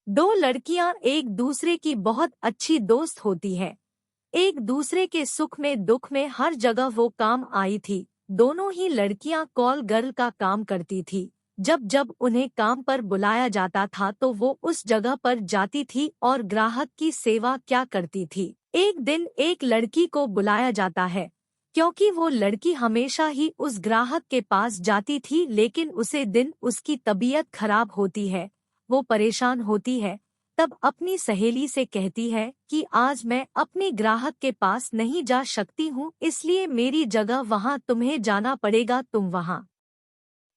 दो लड़कियां एक दूसरे की बहुत अच्छी दोस्त होती है। एक दूसरे के सुख में दुख में हर जगह वो काम आई थी। दोनों ही लड़कियां कॉल गर्ल का काम करती थी। जब जब उन्हें काम पर बुलाया जाता था तो वो उस जगह पर जाती थी और ग्राहक की सेवा क्या करती थी। एक दिन एक लड़की को बुलाया जाता है क्योंकि वो लड़की हमेशा ही उस ग्राहक के पास जाती थी, लेकिन उसे दिन उसकी तबीयत खराब होती है, वो परेशान होती है। तब अपनी सहेली से कहती है कि आज मैं अपने ग्राहक के पास नहीं जा सकती हूँ, इसलिए मेरी जगह वहाँ तुम्हें जाना पड़ेगा। तुम वहाँ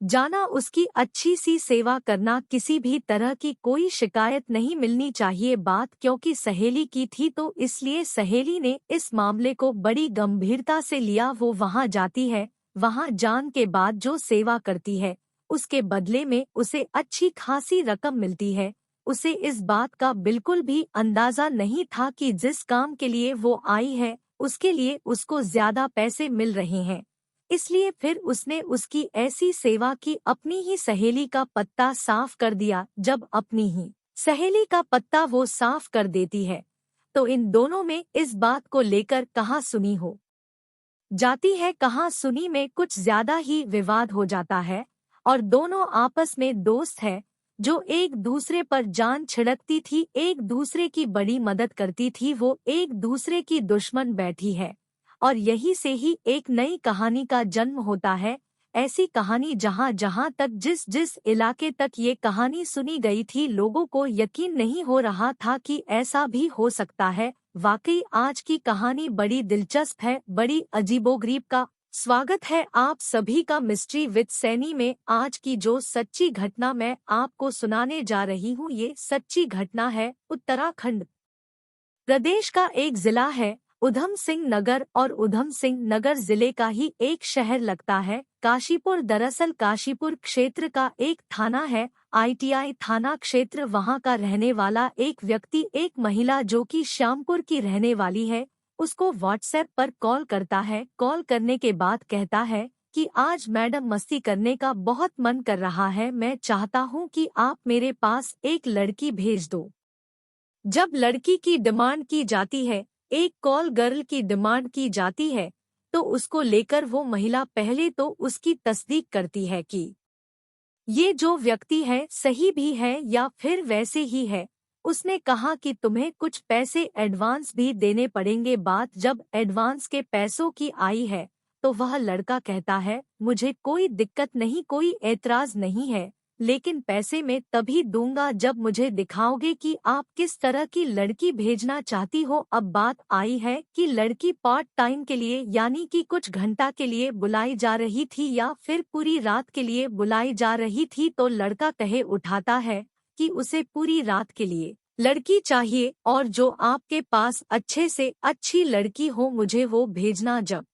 जाना, उसकी अच्छी सी सेवा करना, किसी भी तरह की कोई शिकायत नहीं मिलनी चाहिए। बात क्योंकि सहेली की थी तो इसलिए सहेली ने इस मामले को बड़ी गंभीरता से लिया। वो वहाँ जाती है, वहाँ जान के बाद जो सेवा करती है उसके बदले में उसे अच्छी खासी रकम मिलती है। उसे इस बात का बिल्कुल भी अंदाजा नहीं था कि जिस काम के लिए वो आई है उसके लिए उसको ज्यादा पैसे मिल रहे हैं। इसलिए फिर उसने उसकी ऐसी सेवा की, अपनी ही सहेली का पत्ता साफ कर दिया। जब अपनी ही सहेली का पत्ता वो साफ कर देती है तो इन दोनों में इस बात को लेकर कहाँ सुनी हो जाती है, कहाँ सुनी में कुछ ज्यादा ही विवाद हो जाता है। और दोनों आपस में दोस्त है, जो एक दूसरे पर जान छिड़कती थी, एक दूसरे की बड़ी मदद करती थी, वो एक दूसरे की दुश्मन बैठी है। और यही से ही एक नई कहानी का जन्म होता है। ऐसी कहानी जहाँ जहाँ तक जिस जिस इलाके तक ये कहानी सुनी गई थी, लोगों को यकीन नहीं हो रहा था कि ऐसा भी हो सकता है। वाकई आज की कहानी बड़ी दिलचस्प है, बड़ी अजीबोगरीब का। स्वागत है आप सभी का मिस्ट्री विद सैनी में। आज की जो सच्ची घटना मैं आपको सुनाने जा रही हूँ, ये सच्ची घटना है उत्तराखंड प्रदेश का एक जिला है उधम सिंह नगर, और उधम सिंह नगर जिले का ही एक शहर लगता है काशीपुर। दरअसल काशीपुर क्षेत्र का एक थाना है, आईटीआई थाना क्षेत्र। वहां का रहने वाला एक व्यक्ति, एक महिला जो कि श्यामपुर की रहने वाली है, उसको व्हाट्सएप पर कॉल करता है। कॉल करने के बाद कहता है कि आज मैडम मस्ती करने का बहुत मन कर रहा है, मैं चाहता हूँ कि आप मेरे पास एक लड़की भेज दो। जब लड़की की डिमांड की जाती है, एक कॉल गर्ल की डिमांड की जाती है, तो उसको लेकर वो महिला पहले तो उसकी तस्दीक करती है कि ये जो व्यक्ति है सही भी है या फिर वैसे ही है। उसने कहा कि तुम्हें कुछ पैसे एडवांस भी देने पड़ेंगे। बात जब एडवांस के पैसों की आई है तो वह लड़का कहता है मुझे कोई दिक्कत नहीं, कोई ऐतराज नहीं है, लेकिन पैसे मैं तभी दूंगा जब मुझे दिखाओगे कि आप किस तरह की लड़की भेजना चाहती हो। अब बात आई है कि लड़की पार्ट टाइम के लिए यानी कि कुछ घंटा के लिए बुलाई जा रही थी या फिर पूरी रात के लिए बुलाई जा रही थी। तो लड़का कहे उठाता है कि उसे पूरी रात के लिए लड़की चाहिए और जो आपके पास अच्छे से अच्छी लड़की हो मुझे वो भेजना। जब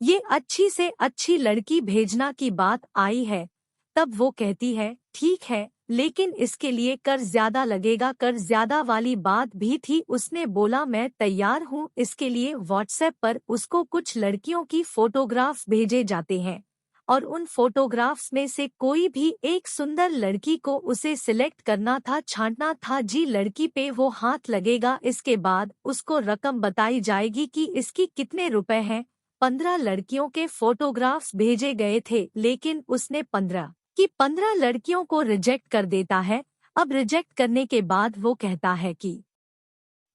ये अच्छी से अच्छी लड़की भेजना की बात आई है तब वो कहती है ठीक है, लेकिन इसके लिए कर ज्यादा लगेगा। कर ज्यादा वाली बात भी थी। उसने बोला मैं तैयार हूँ इसके लिए। व्हाट्सएप पर उसको कुछ लड़कियों की फोटोग्राफ्स भेजे जाते हैं और उन फोटोग्राफ्स में से कोई भी एक सुंदर लड़की को उसे सिलेक्ट करना था, छांटना था। जी लड़की पे वो हाथ लगेगा, इसके बाद उसको रकम बताई जाएगी कि इसकी कितने रुपए हैं। 15 लड़कियों के फोटोग्राफ्स भेजे गए थे, लेकिन उसने 15 लड़कियों को रिजेक्ट कर देता है। अब रिजेक्ट करने के बाद वो कहता है कि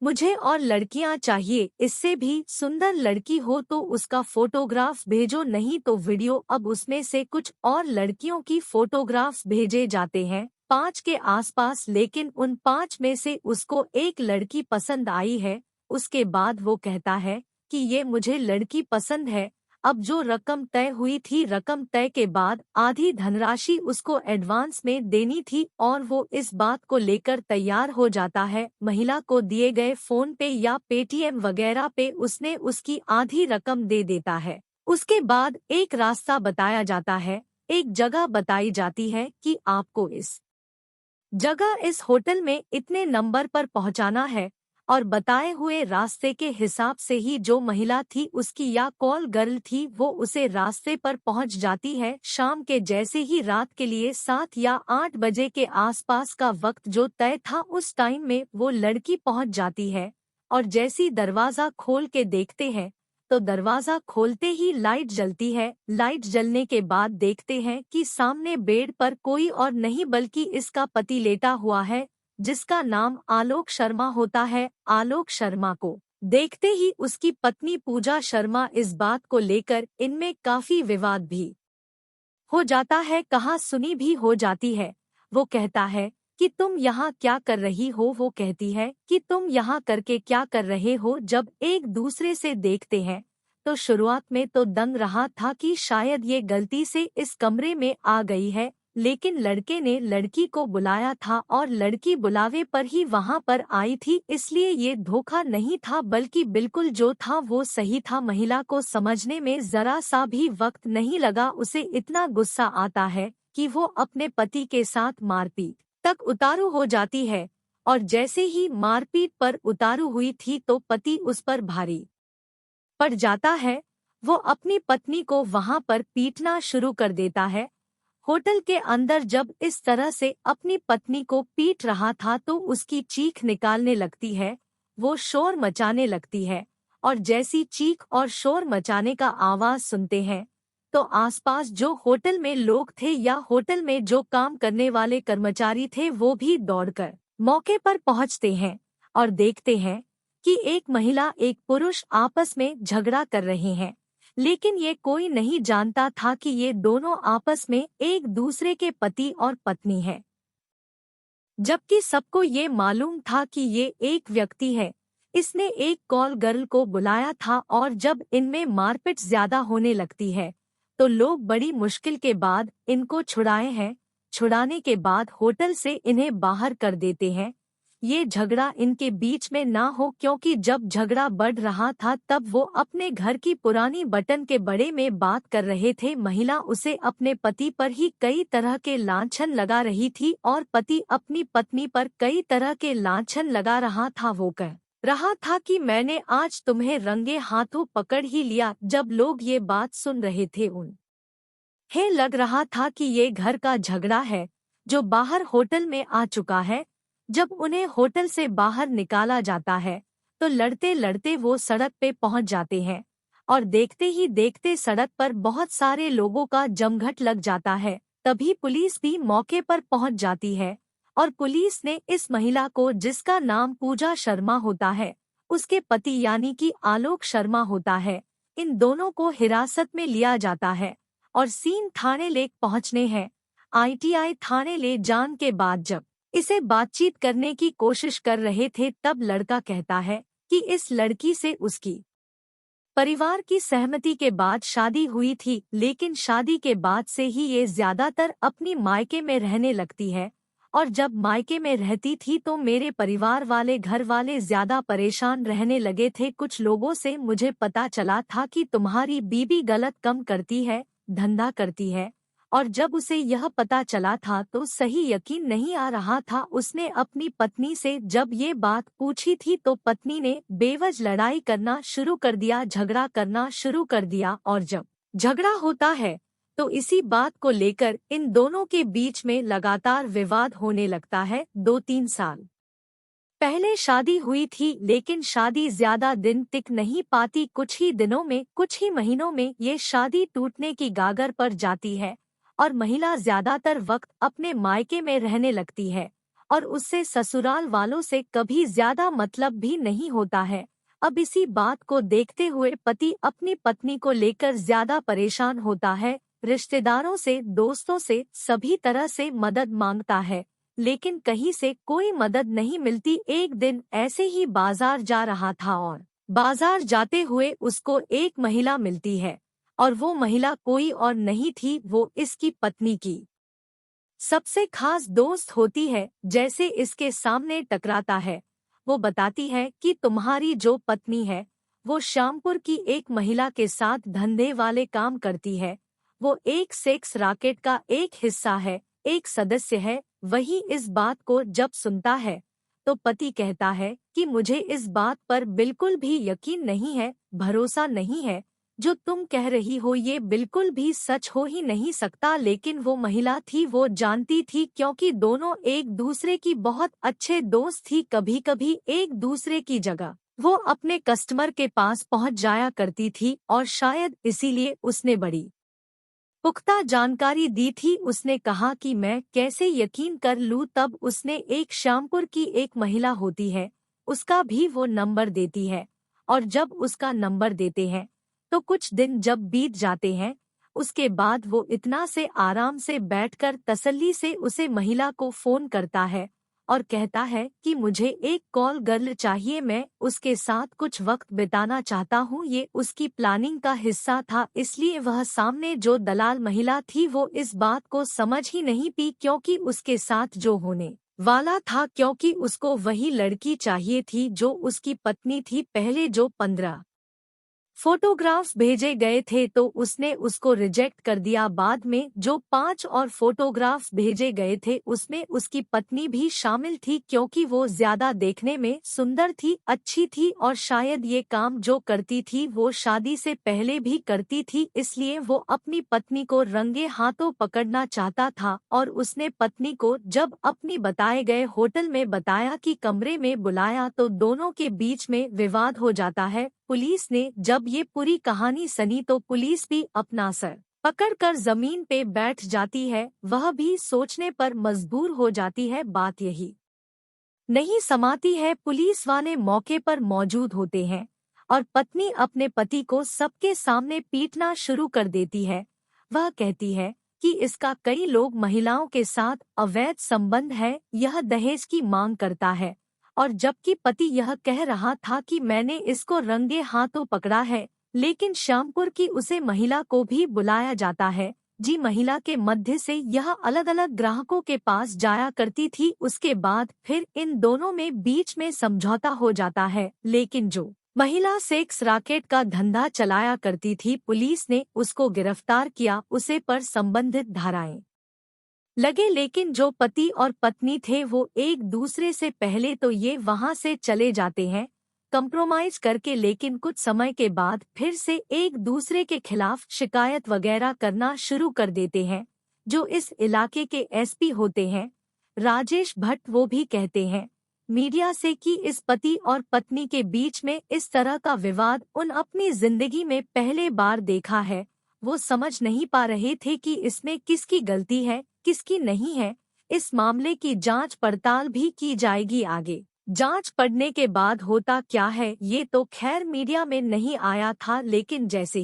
मुझे और लड़कियां चाहिए, इससे भी सुंदर लड़की हो तो उसका फोटोग्राफ्स भेजो, नहीं तो वीडियो। अब उसमें से कुछ और लड़कियों की फोटोग्राफ्स भेजे जाते हैं 5 के आसपास, लेकिन उन 5 में से उसको एक लड़की पसंद आई है। उसके बाद वो कहता है कि ये मुझे लड़की पसंद है। अब जो रकम तय हुई थी, रकम तय के बाद आधी धनराशि उसको एडवांस में देनी थी और वो इस बात को लेकर तैयार हो जाता है। महिला को दिए गए फोन पे या पेटीएम वगैरह पे उसने उसकी आधी रकम दे देता है। उसके बाद एक रास्ता बताया जाता है, एक जगह बताई जाती है कि आपको इस जगह, इस होटल में इतने नंबर पर पहुंचाना है। और बताए हुए रास्ते के हिसाब से ही जो महिला थी उसकी या कॉल गर्ल थी वो उसे रास्ते पर पहुंच जाती है। शाम के जैसे ही रात के लिए 7 या 8 बजे के आसपास का वक्त जो तय था उस टाइम में वो लड़की पहुंच जाती है। और जैसी दरवाजा खोल के देखते हैं तो दरवाजा खोलते ही लाइट जलती है। लाइट जलने के बाद देखते हैं कि सामने बेड पर कोई और नहीं बल्कि इसका पति लेटा हुआ है, जिसका नाम आलोक शर्मा होता है। आलोक शर्मा को देखते ही उसकी पत्नी पूजा शर्मा इस बात को लेकर इनमें काफी विवाद भी हो जाता है, कहा सुनी भी हो जाती है। वो कहता है कि तुम यहाँ क्या कर रही हो, वो कहती है कि तुम यहाँ करके क्या कर रहे हो। जब एक दूसरे से देखते हैं तो शुरुआत में तो दंग रहा था कि शायद ये गलती से इस कमरे में आ गई है, लेकिन लड़के ने लड़की को बुलाया था और लड़की बुलावे पर ही वहाँ पर आई थी, इसलिए ये धोखा नहीं था बल्कि बिल्कुल जो था वो सही था। महिला को समझने में जरा सा भी वक्त नहीं लगा। उसे इतना गुस्सा आता है कि वो अपने पति के साथ मारपीट तक उतारू हो जाती है। और जैसे ही मारपीट पर उतारू हुई थी तो पति उस पर भारी पड़ जाता है। वो अपनी पत्नी को वहाँ पर पीटना शुरू कर देता है। होटल के अंदर जब इस तरह से अपनी पत्नी को पीट रहा था तो उसकी चीख निकालने लगती है, वो शोर मचाने लगती है। और जैसी चीख और शोर मचाने का आवाज सुनते हैं तो आसपास जो होटल में लोग थे या होटल में जो काम करने वाले कर्मचारी थे वो भी दौड़कर मौके पर पहुंचते हैं और देखते हैं कि एक महिला एक पुरुष आपस में झगड़ा कर रहे हैं, लेकिन ये कोई नहीं जानता था कि ये दोनों आपस में एक दूसरे के पति और पत्नी हैं। जबकि सबको ये मालूम था कि ये एक व्यक्ति है, इसने एक कॉल गर्ल को बुलाया था और जब इनमें मारपीट ज्यादा होने लगती है तो लोग बड़ी मुश्किल के बाद इनको छुड़ाए हैं। छुड़ाने के बाद होटल से इन्हें बाहर कर देते हैं। ये झगड़ा इनके बीच में ना हो, क्योंकि जब झगड़ा बढ़ रहा था तब वो अपने घर की पुरानी बटन के बड़े में बात कर रहे थे। महिला उसे अपने पति पर ही कई तरह के लांछन लगा रही थी और पति अपनी पत्नी पर कई तरह के लांछन लगा रहा था। वो कह रहा था कि मैंने आज तुम्हें रंगे हाथों पकड़ ही लिया। जब लोग ये बात सुन रहे थे उन्हें लग रहा था कि ये घर का झगड़ा है जो बाहर होटल में आ चुका है। जब उन्हें होटल से बाहर निकाला जाता है तो लड़ते लड़ते वो सड़क पे पहुंच जाते हैं और देखते ही देखते सड़क पर बहुत सारे लोगों का जमघट लग जाता है। तभी पुलिस भी मौके पर पहुंच जाती है और पुलिस ने इस महिला को, जिसका नाम पूजा शर्मा होता है, उसके पति यानी कि आलोक शर्मा होता है, इन दोनों को हिरासत में लिया जाता है और सीन थाने ले पहुंचने हैं। ITI थाने ले जाने के बाद जब इसे बातचीत करने की कोशिश कर रहे थे तब लड़का कहता है कि इस लड़की से उसकी परिवार की सहमति के बाद शादी हुई थी, लेकिन शादी के बाद से ही ये ज्यादातर अपनी मायके में रहने लगती है और जब मायके में रहती थी तो मेरे परिवार वाले घर वाले ज्यादा परेशान रहने लगे थे। कुछ लोगों से मुझे पता चला था कि तुम्हारी बीबी गलत कम करती है, धंधा करती है, और जब उसे यह पता चला था तो सही यकीन नहीं आ रहा था। उसने अपनी पत्नी से जब ये बात पूछी थी तो पत्नी ने बेवजह लड़ाई करना शुरू कर दिया, झगड़ा करना शुरू कर दिया और जब झगड़ा होता है तो इसी बात को लेकर इन दोनों के बीच में लगातार विवाद होने लगता है। 2-3 साल पहले शादी हुई थी, लेकिन शादी ज्यादा दिन टिक नहीं पाती। कुछ ही दिनों में, कुछ ही महीनों में ये शादी टूटने की गागर पर जाती है और महिला ज्यादातर वक्त अपने मायके में रहने लगती है और उससे ससुराल वालों से कभी ज्यादा मतलब भी नहीं होता है। अब इसी बात को देखते हुए पति अपनी पत्नी को लेकर ज्यादा परेशान होता है। रिश्तेदारों से, दोस्तों से, सभी तरह से मदद मांगता है, लेकिन कहीं से कोई मदद नहीं मिलती। एक दिन ऐसे ही बाजार जा रहा था और बाजार जाते हुए उसको एक महिला मिलती है और वो महिला कोई और नहीं थी, वो इसकी पत्नी की सबसे खास दोस्त होती है। जैसे इसके सामने टकराता है वो बताती है कि तुम्हारी जो पत्नी है वो श्यामपुर की एक महिला के साथ धंधे वाले काम करती है, वो एक सेक्स रैकेट का एक हिस्सा है, एक सदस्य है। वही इस बात को जब सुनता है तो पति कहता है कि मुझे इस बात पर बिल्कुल भी यकीन नहीं है, भरोसा नहीं है, जो तुम कह रही हो ये बिल्कुल भी सच हो ही नहीं सकता। लेकिन वो महिला थी, वो जानती थी, क्योंकि दोनों एक दूसरे की बहुत अच्छे दोस्त थी। कभी कभी एक दूसरे की जगह वो अपने कस्टमर के पास पहुंच जाया करती थी और शायद इसीलिए उसने बड़ी पुख्ता जानकारी दी थी। उसने कहा कि मैं कैसे यकीन कर लूं। तब उसने एक श्यामपुर की एक महिला होती है, उसका भी वो नंबर देती है, और जब उसका नंबर देते हैं तो कुछ दिन जब बीत जाते हैं, उसके बाद वो इतना से आराम से बैठकर तसल्ली से उसे महिला को फोन करता है और कहता है कि मुझे एक कॉल गर्ल चाहिए, मैं उसके साथ कुछ वक्त बिताना चाहता हूँ। ये उसकी प्लानिंग का हिस्सा था, इसलिए वह सामने जो दलाल महिला थी वो इस बात को समझ ही नहीं पी, क्योंकि उसके साथ जो होने वाला था, क्योंकि उसको वही लड़की चाहिए थी जो उसकी पत्नी थी। पहले जो 15 फोटोग्राफ्स भेजे गए थे तो उसने उसको रिजेक्ट कर दिया। बाद में जो 5 और फोटोग्राफ्स भेजे गए थे उसमें उसकी पत्नी भी शामिल थी, क्योंकि वो ज्यादा देखने में सुंदर थी, अच्छी थी, और शायद ये काम जो करती थी वो शादी से पहले भी करती थी। इसलिए वो अपनी पत्नी को रंगे हाथों पकड़ना चाहता था और उसने पत्नी को जब अपनी बताए गए होटल में बताया कि कमरे में बुलाया तो दोनों के बीच में विवाद हो जाता है। पुलिस ने जब ये पूरी कहानी सुनी तो पुलिस भी अपना सर पकड़कर जमीन पे बैठ जाती है, वह भी सोचने पर मजबूर हो जाती है। बात यही नहीं समाती है, पुलिस वाले मौके पर मौजूद होते हैं और पत्नी अपने पति को सबके सामने पीटना शुरू कर देती है। वह कहती है कि इसका कई लोग महिलाओं के साथ अवैध संबंध है, यह दहेज की मांग करता है, और जबकि पति यह कह रहा था कि मैंने इसको रंगे हाथों पकड़ा है। लेकिन श्यामपुर की उसे महिला को भी बुलाया जाता है, जी महिला के मध्य से यह अलग अलग ग्राहकों के पास जाया करती थी। उसके बाद फिर इन दोनों में बीच में समझौता हो जाता है, लेकिन जो महिला सेक्स रैकेट का धंधा चलाया करती थी, पुलिस ने उसको गिरफ्तार किया, उसे पर संबंधित धाराएं लगे। लेकिन जो पति और पत्नी थे वो एक दूसरे से पहले तो ये वहां से चले जाते हैं कंप्रोमाइज करके, लेकिन कुछ समय के बाद फिर से एक दूसरे के खिलाफ शिकायत वगैरह करना शुरू कर देते हैं। जो इस इलाके के एसपी होते हैं राजेश भट्ट, वो भी कहते हैं मीडिया से कि इस पति और पत्नी के बीच में इस तरह का विवाद उन अपनी जिंदगी में पहले बार देखा है। वो समझ नहीं पा रहे थे कि इसमें किसकी गलती है किसकी नहीं है। इस मामले की जांच पड़ताल भी की जाएगी आगे। जांच पड़ने के बाद होता क्या है ये तो खैर मीडिया में नहीं आया था, लेकिन जैसे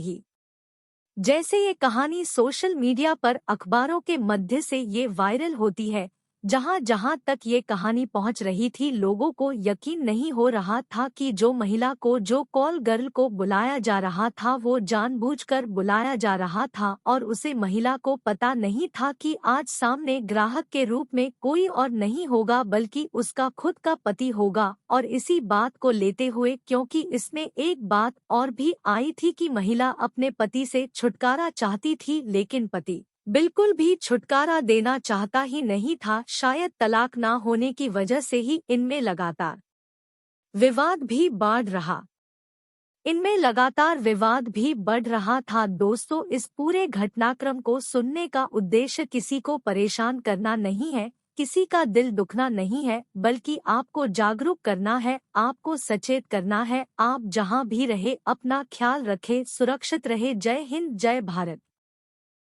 ये कहानी सोशल मीडिया पर अखबारों के मध्य से ये वायरल होती है, जहां जहां तक ये कहानी पहुंच रही थी, लोगों को यकीन नहीं हो रहा था कि जो महिला को, जो कॉल गर्ल को बुलाया जा रहा था, वो जानबूझकर बुलाया जा रहा था और उसे महिला को पता नहीं था कि आज सामने ग्राहक के रूप में कोई और नहीं होगा बल्कि उसका खुद का पति होगा। और इसी बात को लेते हुए, क्योंकि इसमें एक बात और भी आई थी कि महिला अपने पति से छुटकारा चाहती थी, लेकिन पति बिल्कुल भी छुटकारा देना चाहता ही नहीं था। शायद तलाक ना होने की वजह से ही इनमें लगातार विवाद भी बढ़ रहा था। दोस्तों, इस पूरे घटनाक्रम को सुनने का उद्देश्य किसी को परेशान करना नहीं है, किसी का दिल दुखना नहीं है, बल्कि आपको जागरूक करना है, आपको सचेत करना है। आप जहां भी रहे अपना ख्याल रखें, सुरक्षित रहे। जय हिंद, जय भारत।